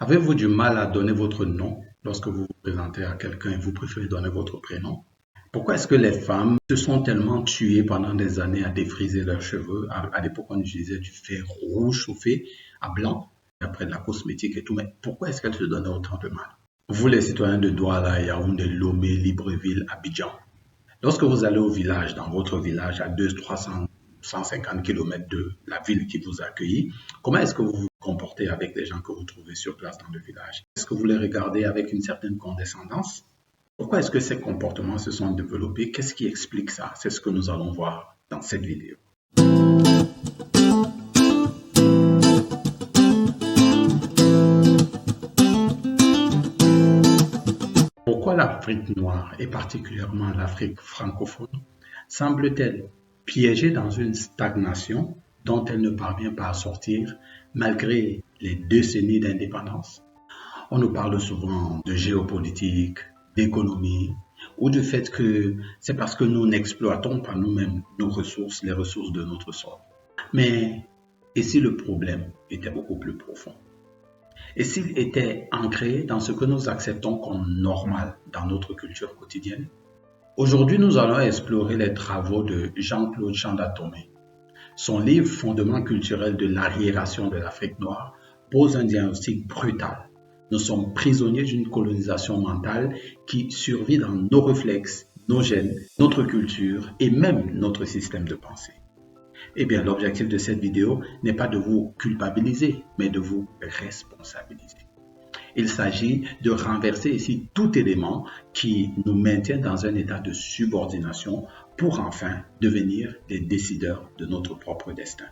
Avez-vous du mal à donner votre nom lorsque vous vous présentez à quelqu'un et vous préférez donner votre prénom? Pourquoi est-ce que les femmes se sont tellement tuées pendant des années à défriser leurs cheveux? À l'époque, on utilisait du fer rouge chauffé à blanc, après de la cosmétique et tout, mais pourquoi est-ce qu'elles se donnaient autant de mal? Vous, les citoyens de Douala, Yaoundé, Lomé, Libreville, Abidjan, lorsque vous allez au village, dans votre village, à 200, 300, 150 km de la ville qui vous accueille, comment est-ce que vous vous comportez avec les gens que vous trouvez sur place dans le village? Est-ce que vous les regardez avec une certaine condescendance? Pourquoi est-ce que ces comportements se sont développés? Qu'est-ce qui explique ça? C'est ce que nous allons voir dans cette vidéo. Pourquoi l'Afrique noire, et particulièrement l'Afrique francophone, semble-t-elle piégée dans une stagnation dont elle ne parvient pas à sortir malgré les décennies d'indépendance? On nous parle souvent de géopolitique, d'économie, ou du fait que c'est parce que nous n'exploitons pas nous-mêmes nos ressources, les ressources de notre sol. Mais et si le problème était beaucoup plus profond? Et s'il était ancré dans ce que nous acceptons comme normal dans notre culture quotidienne? Aujourd'hui, nous allons explorer les travaux de Jean-Claude Chandatomé. Son livre Fondements culturels de l'arriération de l'Afrique noire pose un diagnostic brutal. Nous sommes prisonniers d'une colonisation mentale qui survit dans nos réflexes, nos gènes, notre culture et même notre système de pensée. Eh bien, l'objectif de cette vidéo n'est pas de vous culpabiliser, mais de vous responsabiliser. Il s'agit de renverser ici tout élément qui nous maintient dans un état de subordination pour enfin devenir des décideurs de notre propre destin.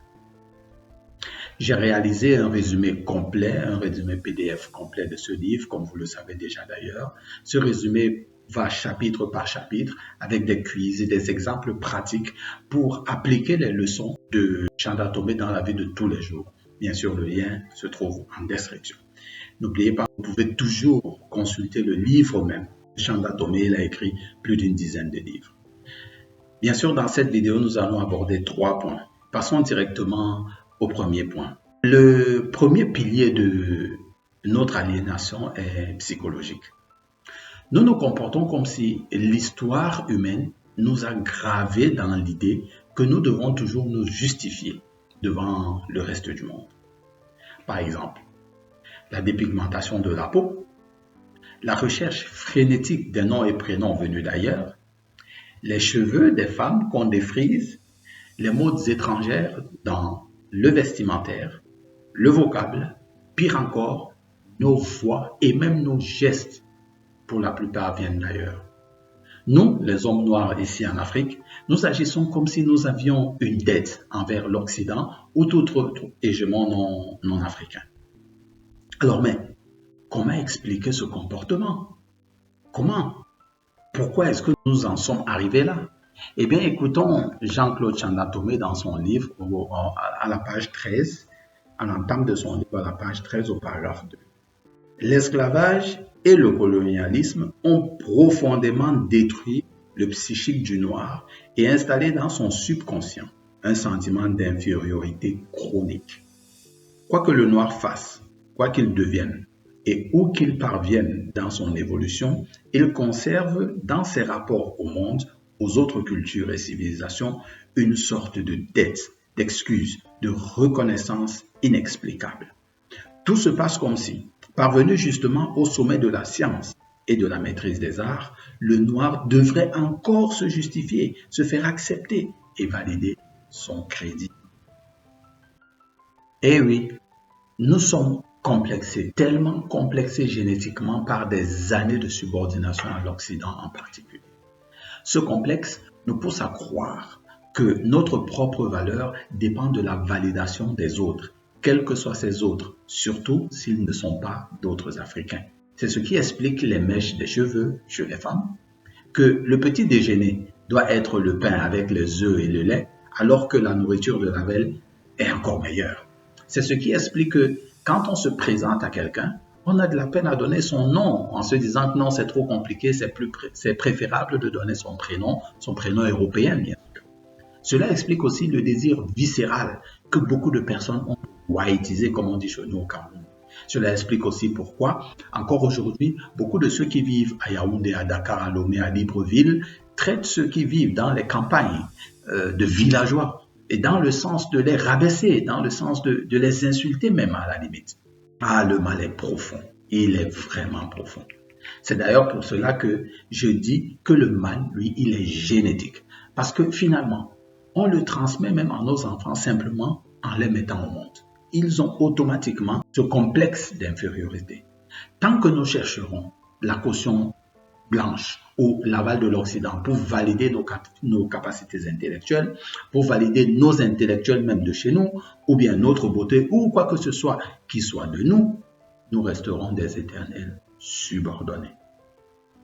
J'ai réalisé un résumé complet, un résumé PDF complet de ce livre, comme vous le savez déjà d'ailleurs. Ce résumé va chapitre par chapitre avec des quiz et des exemples pratiques pour appliquer les leçons de Chandatomé dans la vie de tous les jours. Bien sûr, le lien se trouve en description. N'oubliez pas, vous pouvez toujours consulter le livre même. Chandatomé, il a écrit plus d'une dizaine de livres. Bien sûr, dans cette vidéo, nous allons aborder 3 points. Passons directement au premier point. Le premier pilier de notre aliénation est psychologique. Nous nous comportons comme si l'histoire humaine nous a gravés dans l'idée que nous devons toujours nous justifier devant le reste du monde. Par exemple, la dépigmentation de la peau, la recherche frénétique des noms et prénoms venus d'ailleurs, les cheveux des femmes qu'on défrise, les modes étrangères dans le vestimentaire, le vocable, pire encore, nos voix et même nos gestes, pour la plupart viennent d'ailleurs. Nous, les hommes noirs ici en Afrique, nous agissons comme si nous avions une dette envers l'Occident ou tout autre hégémon non africain. Alors, mais comment expliquer ce comportement? Comment? Pourquoi est-ce que nous en sommes arrivés là? Eh bien, écoutons Jean-Claude Chandatomé dans son livre à la page 13, à l'entame de son livre à la page 13 au paragraphe 2. L'esclavage et le colonialisme ont profondément détruit le psychique du noir et installé dans son subconscient un sentiment d'infériorité chronique. Quoi que le noir fasse, quoi qu'il devienne, et où qu'il parvienne dans son évolution, il conserve dans ses rapports au monde, aux autres cultures et civilisations, une sorte de dette, d'excuse, de reconnaissance inexplicable. Tout se passe comme si, parvenu justement au sommet de la science et de la maîtrise des arts, le noir devrait encore se justifier, se faire accepter et valider son crédit. Eh oui, nous sommes complexés, tellement complexés génétiquement par des années de subordination à l'Occident en particulier. Ce complexe nous pousse à croire que notre propre valeur dépend de la validation des autres, quels que soient ces autres, surtout s'ils ne sont pas d'autres Africains. C'est ce qui explique les mèches des cheveux chez les femmes, que le petit déjeuner doit être le pain avec les œufs et le lait, alors que la nourriture de la veille est encore meilleure. C'est ce qui explique que quand on se présente à quelqu'un, on a de la peine à donner son nom en se disant que non, c'est trop compliqué, c'est préférable de donner son prénom européen, bien sûr. Cela explique aussi le désir viscéral que beaucoup de personnes ont whiteisé, comme on dit chez nous au Cameroun. Cela explique aussi pourquoi, encore aujourd'hui, beaucoup de ceux qui vivent à Yaoundé, à Dakar, à Lomé, à Libreville, traitent ceux qui vivent dans les campagnes de villageois, et dans le sens de les rabaisser, dans le sens de les insulter même à la limite. Ah, le mal est profond, il est vraiment profond. C'est d'ailleurs pour cela que je dis que le mal, lui, il est génétique. Parce que finalement, on le transmet même à nos enfants simplement en les mettant au monde. Ils ont automatiquement ce complexe d'infériorité. Tant que nous chercherons la caution blanche ou l'aval de l'Occident pour valider nos capacités intellectuelles, pour valider nos intellectuels même de chez nous, ou bien notre beauté, ou quoi que ce soit qui soit de nous, nous resterons des éternels subordonnés.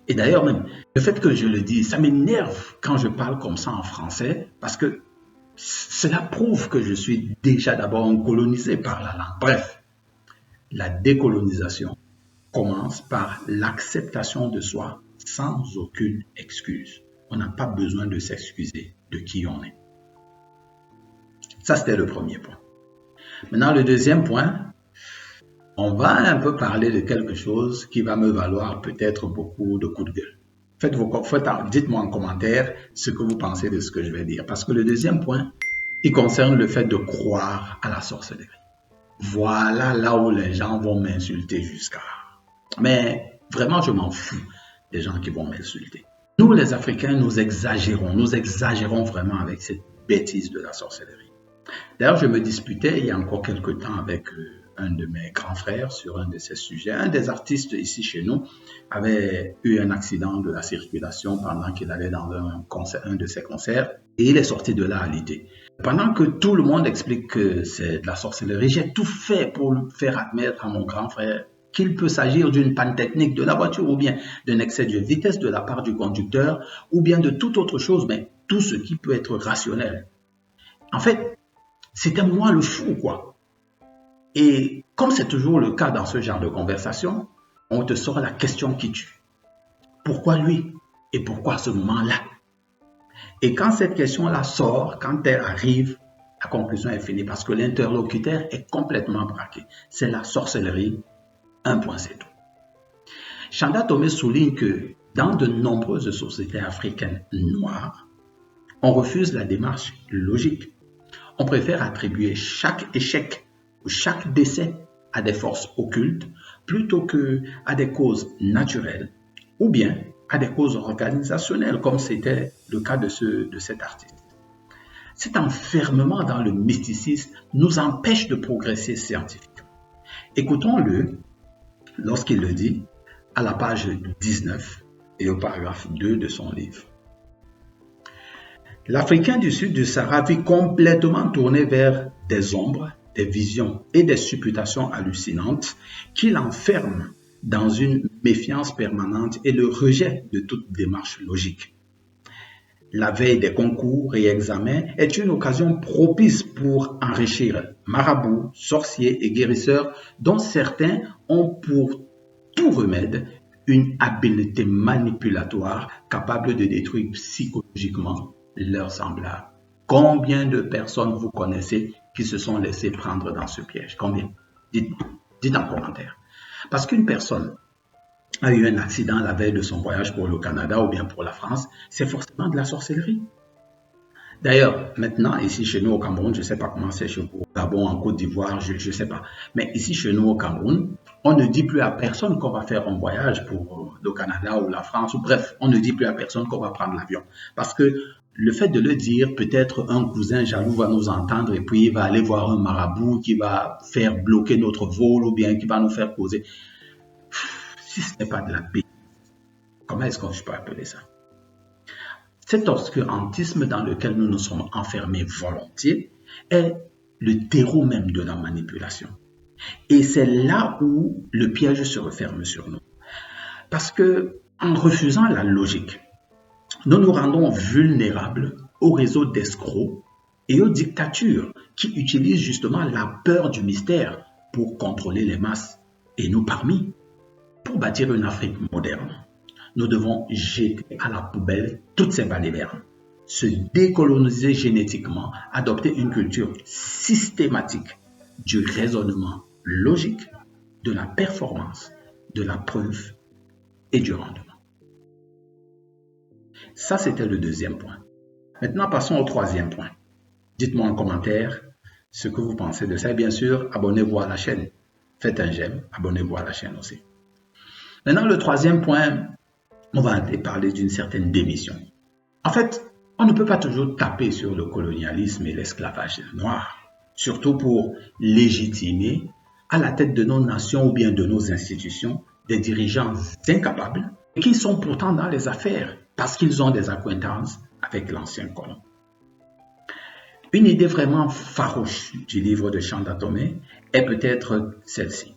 Et d'ailleurs même, le fait que je le dis, ça m'énerve quand je parle comme ça en français, parce que cela prouve que je suis déjà d'abord colonisé par la langue. Bref, la décolonisation commence par l'acceptation de soi sans aucune excuse. On n'a pas besoin de s'excuser de qui on est. Ça, c'était le premier point. Maintenant, le deuxième point, on va un peu parler de quelque chose qui va me valoir peut-être beaucoup de coups de gueule. Dites-moi en commentaire ce que vous pensez de ce que je vais dire. Parce que le deuxième point, il concerne le fait de croire à la sorcellerie. Voilà là où les gens vont m'insulter jusqu'à... Mais vraiment, je m'en fous des gens qui vont m'insulter. Nous, les Africains, nous exagérons vraiment avec cette bêtise de la sorcellerie. D'ailleurs, je me disputais il y a encore quelques temps avec un de mes grands frères sur un de ces sujets. Un des artistes ici chez nous avait eu un accident de la circulation pendant qu'il allait dans un de ses concerts et il est sorti de là alité. Pendant que tout le monde explique que c'est de la sorcellerie, j'ai tout fait pour faire admettre à mon grand frère qu'il peut s'agir d'une panne technique de la voiture ou bien d'un excès de vitesse de la part du conducteur ou bien de toute autre chose, mais tout ce qui peut être rationnel. En fait, c'était moi le fou, quoi. Et comme c'est toujours le cas dans ce genre de conversation, on te sort la question qui tue. Pourquoi lui? Et pourquoi à ce moment-là? Et quand cette question-là sort, quand elle arrive, la conclusion est finie parce que l'interlocuteur est complètement braqué. C'est la sorcellerie, un point c'est tout. Chanda Tomé souligne que dans de nombreuses sociétés africaines noires, on refuse la démarche logique. On préfère attribuer chaque échec ou chaque décès à des forces occultes plutôt qu'à des causes naturelles ou bien à des causes organisationnelles comme c'était le cas de cet artiste. Cet enfermement dans le mysticisme nous empêche de progresser scientifiquement. Écoutons-le lorsqu'il le dit à la page 19 et au paragraphe 2 de son livre. L'Africain du sud du Sahara vit complètement tourné vers des ombres, des visions et des supputations hallucinantes qui l'enferment dans une méfiance permanente et le rejet de toute démarche logique. La veille des concours et examens est une occasion propice pour enrichir marabouts, sorciers et guérisseurs dont certains ont pour tout remède une habileté manipulatoire capable de détruire psychologiquement leurs semblables. Combien de personnes vous connaissez qui se sont laissées prendre dans ce piège? Combien? Dites en commentaire. Parce qu'une personne a eu un accident la veille de son voyage pour le Canada ou bien pour la France, c'est forcément de la sorcellerie. D'ailleurs, maintenant, ici chez nous au Cameroun, je ne sais pas comment c'est chez vous, au Gabon, en Côte d'Ivoire, je ne sais pas. Mais ici chez nous au Cameroun, on ne dit plus à personne qu'on va faire un voyage pour le Canada ou la France, ou bref, on ne dit plus à personne qu'on va prendre l'avion. Parce que le fait de le dire, peut-être un cousin jaloux va nous entendre et puis il va aller voir un marabout qui va faire bloquer notre vol ou bien qui va nous faire causer. Si ce n'est pas de la paix, comment est-ce que je peux appeler ça? Cet obscurantisme dans lequel nous nous sommes enfermés volontiers est le terreau même de la manipulation. Et c'est là où le piège se referme sur nous. Parce que en refusant la logique, nous nous rendons vulnérables aux réseaux d'escrocs et aux dictatures qui utilisent justement la peur du mystère pour contrôler les masses et nous parmi. Pour bâtir une Afrique moderne, nous devons jeter à la poubelle toutes ces balivernes, se décoloniser génétiquement, adopter une culture systématique du raisonnement logique de la performance, de la preuve et du rendement. Ça, c'était le deuxième point. Maintenant, passons au troisième point. Dites-moi en commentaire ce que vous pensez de ça. Et bien sûr, abonnez-vous à la chaîne. Faites un j'aime, abonnez-vous à la chaîne aussi. Maintenant, le troisième point, on va aller parler d'une certaine démission. En fait, on ne peut pas toujours taper sur le colonialisme et l'esclavage noir, surtout pour légitimer à la tête de nos nations ou bien de nos institutions des dirigeants incapables qui sont pourtant dans les affaires parce qu'ils ont des acquaintances avec l'ancien colon. Une idée vraiment farouche du livre de Chanda Tomé est peut-être celle-ci.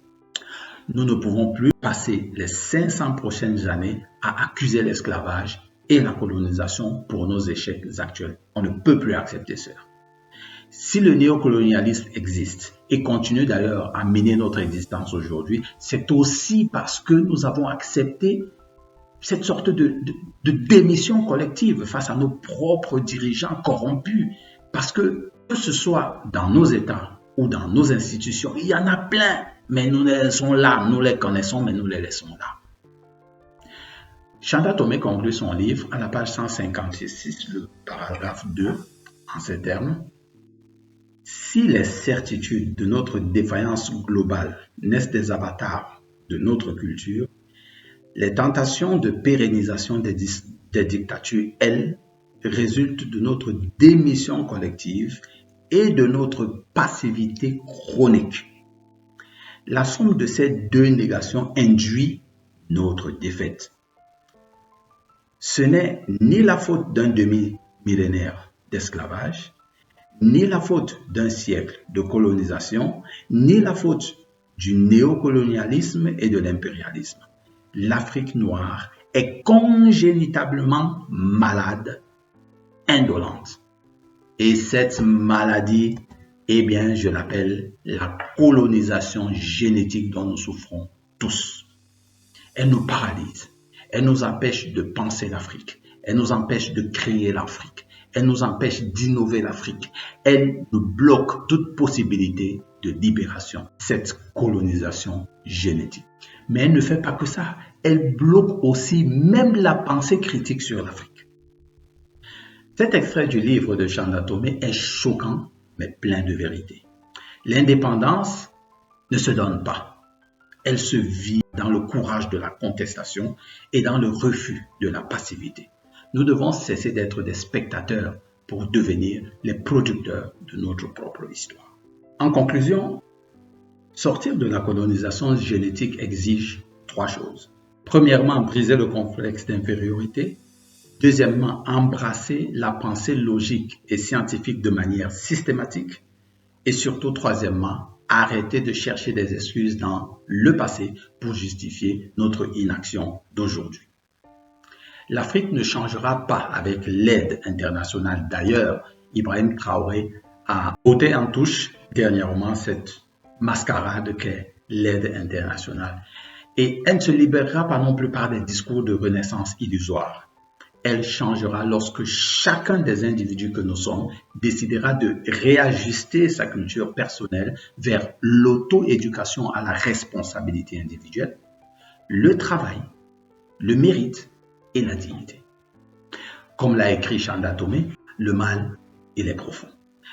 Nous ne pouvons plus passer les 500 prochaines années à accuser l'esclavage et la colonisation pour nos échecs actuels. On ne peut plus accepter cela. Si le néocolonialisme existe et continue d'ailleurs à mener notre existence aujourd'hui, c'est aussi parce que nous avons accepté cette sorte de démission collective face à nos propres dirigeants corrompus. Parce que ce soit dans nos États ou dans nos institutions, il y en a plein, mais nous les laissons là, nous les connaissons, mais nous les laissons là. Chanda Tomé conclut son livre à la page 156, le paragraphe 2, en ces termes. Si les certitudes de notre défaillance globale naissent des avatars de notre culture, les tentations de pérennisation des dictatures, elles, résultent de notre démission collective et de notre passivité chronique. La somme de ces deux négations induit notre défaite. Ce n'est ni la faute d'un demi-millénaire d'esclavage, ni la faute d'un siècle de colonisation, ni la faute du néocolonialisme et de l'impérialisme. L'Afrique noire est congénitablement malade, indolente. Et cette maladie, eh bien, je l'appelle la colonisation génétique dont nous souffrons tous. Elle nous paralyse. Elle nous empêche de penser l'Afrique. Elle nous empêche de créer l'Afrique. Elle nous empêche d'innover l'Afrique. Elle nous bloque toute possibilité de libération. Cette colonisation génétique. Mais elle ne fait pas que ça. Elle bloque aussi même la pensée critique sur l'Afrique. Cet extrait du livre de Chanda Tomé est choquant, mais plein de vérité. L'indépendance ne se donne pas. Elle se vit dans le courage de la contestation et dans le refus de la passivité. Nous devons cesser d'être des spectateurs pour devenir les producteurs de notre propre histoire. En conclusion, sortir de la colonisation génétique exige 3 choses. Premièrement, briser le complexe d'infériorité. Deuxièmement, embrasser la pensée logique et scientifique de manière systématique. Et surtout, troisièmement, arrêter de chercher des excuses dans le passé pour justifier notre inaction d'aujourd'hui. L'Afrique ne changera pas avec l'aide internationale. D'ailleurs, Ibrahim Traoré a ôté en touche dernièrement cette mascarade qu'est l'aide internationale. Et elle ne se libérera pas non plus par des discours de renaissance illusoires. Elle changera lorsque chacun des individus que nous sommes décidera de réajuster sa culture personnelle vers l'auto-éducation à la responsabilité individuelle, le travail, le mérite et la dignité. Comme l'a écrit Chanda Tomé, le mal, il est profond.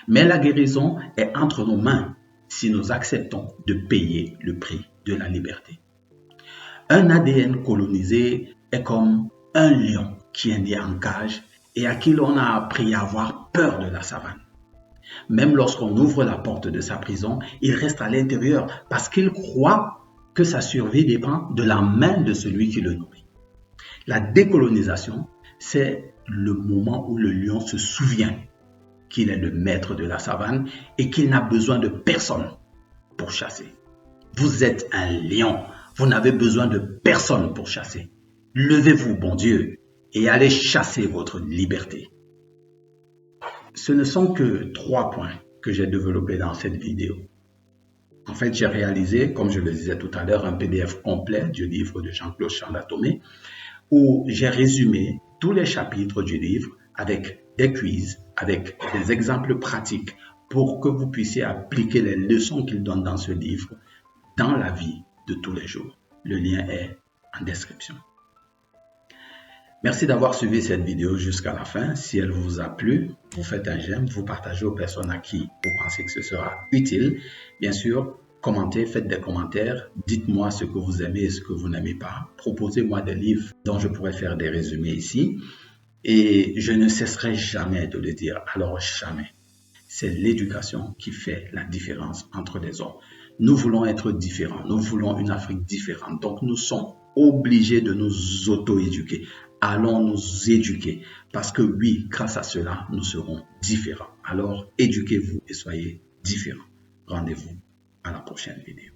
Mais la guérison est entre nos mains si nous acceptons de payer le prix de la liberté. Un ADN colonisé est comme un lion qui est né en cage et à qui l'on a appris à avoir peur de la savane. Même lorsqu'on ouvre la porte de sa prison, il reste à l'intérieur parce qu'il croit que sa survie dépend de la main de celui qui le nourrit. La décolonisation, c'est le moment où le lion se souvient qu'il est le maître de la savane et qu'il n'a besoin de personne pour chasser. Vous êtes un lion, vous n'avez besoin de personne pour chasser. Levez-vous, bon Dieu, et allez chasser votre liberté. Ce ne sont que 3 points que j'ai développés dans cette vidéo. En fait, j'ai réalisé, comme je le disais tout à l'heure, un PDF complet du livre de Jean-Claude Chanda Tomé, où j'ai résumé tous les chapitres du livre avec des quiz, avec des exemples pratiques pour que vous puissiez appliquer les leçons qu'il donne dans ce livre dans la vie de tous les jours. Le lien est en description. Merci d'avoir suivi cette vidéo jusqu'à la fin. Si elle vous a plu, vous faites un j'aime, vous partagez aux personnes à qui vous pensez que ce sera utile. Bien sûr, commentez, faites des commentaires, dites-moi ce que vous aimez et ce que vous n'aimez pas. Proposez-moi des livres dont je pourrais faire des résumés ici. Et je ne cesserai jamais de le dire, alors jamais. C'est l'éducation qui fait la différence entre les hommes. Nous voulons être différents, nous voulons une Afrique différente. Donc nous sommes obligés de nous auto-éduquer. Allons nous éduquer parce que oui, grâce à cela, nous serons différents. Alors éduquez-vous et soyez différents. Rendez-vous à la prochaine vidéo.